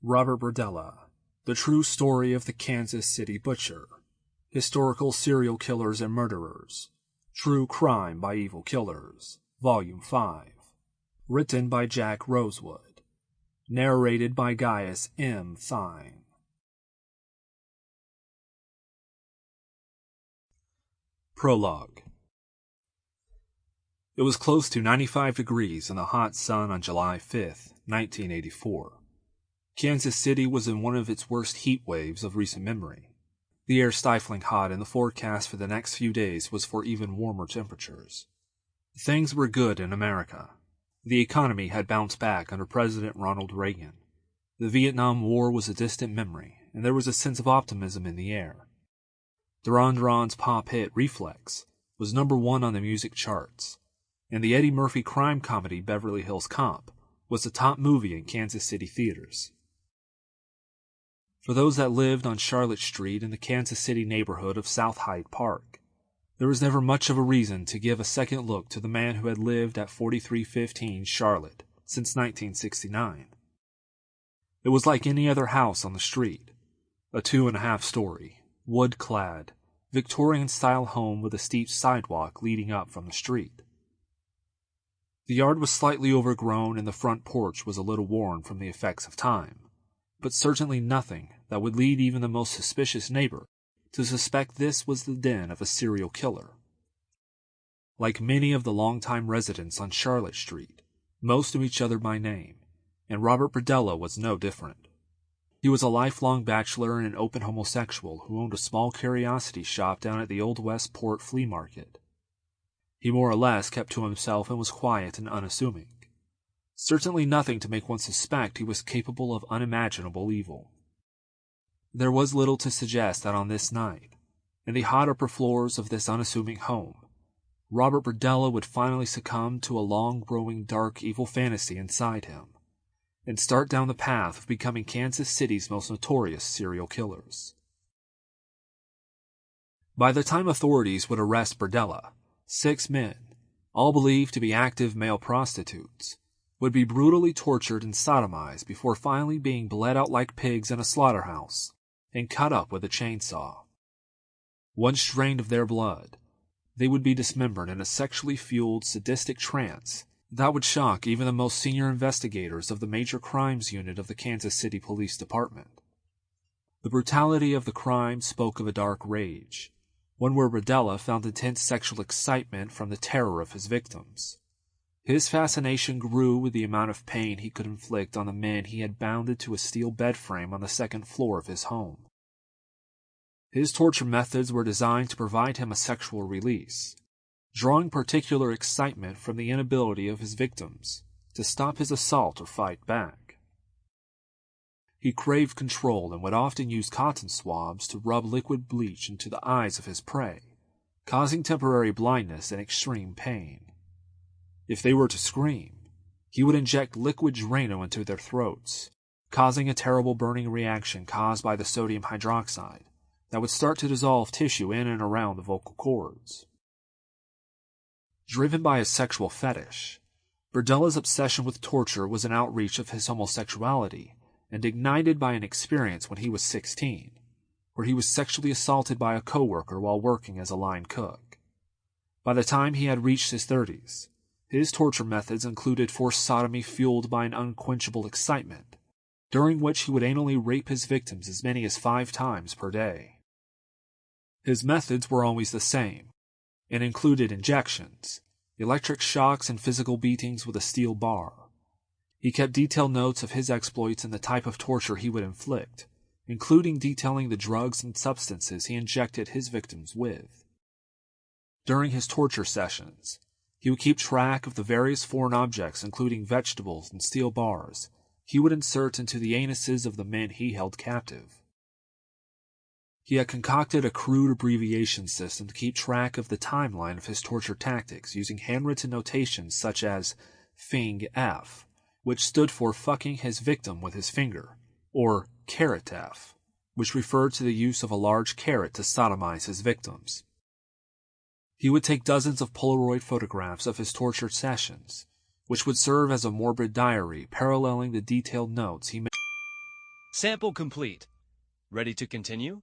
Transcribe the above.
Robert Berdella, The True Story of the Kansas City Butcher, Historical Serial Killers and Murderers, True Crime by Evil Killers, Volume 5, written by Jack Rosewood, narrated by Gaius M. Thynne. Prologue. It was close to 95 degrees in the hot sun on July 5th, 1984. Kansas City was in one of its worst heat waves of recent memory. The air stifling hot, and the forecast for the next few days was for even warmer temperatures. Things were good in America. The economy had bounced back under President Ronald Reagan. The Vietnam War was a distant memory, and there was a sense of optimism in the air. Duran Duran's pop hit Reflex was #1 on the music charts, and the Eddie Murphy crime comedy Beverly Hills Cop was the top movie in Kansas City theaters. For those that lived on Charlotte Street in the Kansas City neighborhood of South Hyde Park, there was never much of a reason to give a second look to the man who had lived at 4315 Charlotte since 1969. It was like any other house on the street, a 2.5-story, wood-clad, Victorian-style home with a steep sidewalk leading up from the street. The yard was slightly overgrown and the front porch was a little worn from the effects of time, but certainly nothing that would lead even the most suspicious neighbor to suspect this was the den of a serial killer. Like many of the longtime residents on Charlotte Street, most knew each other by name, and Robert Berdella was no different. He was a lifelong bachelor and an open homosexual who owned a small curiosity shop down at the Old Westport Flea Market. He more or less kept to himself and was quiet and unassuming. Certainly nothing to make one suspect he was capable of unimaginable evil. There was little to suggest that on this night, in the hot upper floors of this unassuming home, Robert Berdella would finally succumb to a long-growing dark evil fantasy inside him, and start down the path of becoming Kansas City's most notorious serial killers. By the time authorities would arrest Berdella, 6 men, all believed to be active male prostitutes, would be brutally tortured and sodomized before finally being bled out like pigs in a slaughterhouse and cut up with a chainsaw. Once drained of their blood, they would be dismembered in a sexually fueled, sadistic trance that would shock even the most senior investigators of the Major Crimes Unit of the Kansas City Police Department. The brutality of the crime spoke of a dark rage, one where Berdella found intense sexual excitement from the terror of his victims. His fascination grew with the amount of pain he could inflict on the men he had bounded to a steel bed frame on the second floor of his home. His torture methods were designed to provide him a sexual release, drawing particular excitement from the inability of his victims to stop his assault or fight back. He craved control and would often use cotton swabs to rub liquid bleach into the eyes of his prey, causing temporary blindness and extreme pain. If they were to scream, he would inject liquid Drano into their throats, causing a terrible burning reaction caused by the sodium hydroxide that would start to dissolve tissue in and around the vocal cords. Driven by a sexual fetish, Berdella's obsession with torture was an outreach of his homosexuality and ignited by an experience when he was 16, where he was sexually assaulted by a coworker while working as a line cook. By the time he had reached his 30s, his torture methods included forced sodomy fueled by an unquenchable excitement, during which he would anally rape his victims as many as 5 times per day. His methods were always the same, and included injections, electric shocks, and physical beatings with a steel bar. He kept detailed notes of his exploits and the type of torture he would inflict, including detailing the drugs and substances he injected his victims with. During his torture sessions, he would keep track of the various foreign objects, including vegetables and steel bars, he would insert into the anuses of the men he held captive. He had concocted a crude abbreviation system to keep track of the timeline of his torture tactics using handwritten notations such as FING-F, which stood for fucking his victim with his finger, or carrot-F, which referred to the use of a large carrot to sodomize his victims. He would take dozens of Polaroid photographs of his tortured sessions, which would serve as a morbid diary paralleling the detailed notes he made. Sample complete. Ready to continue?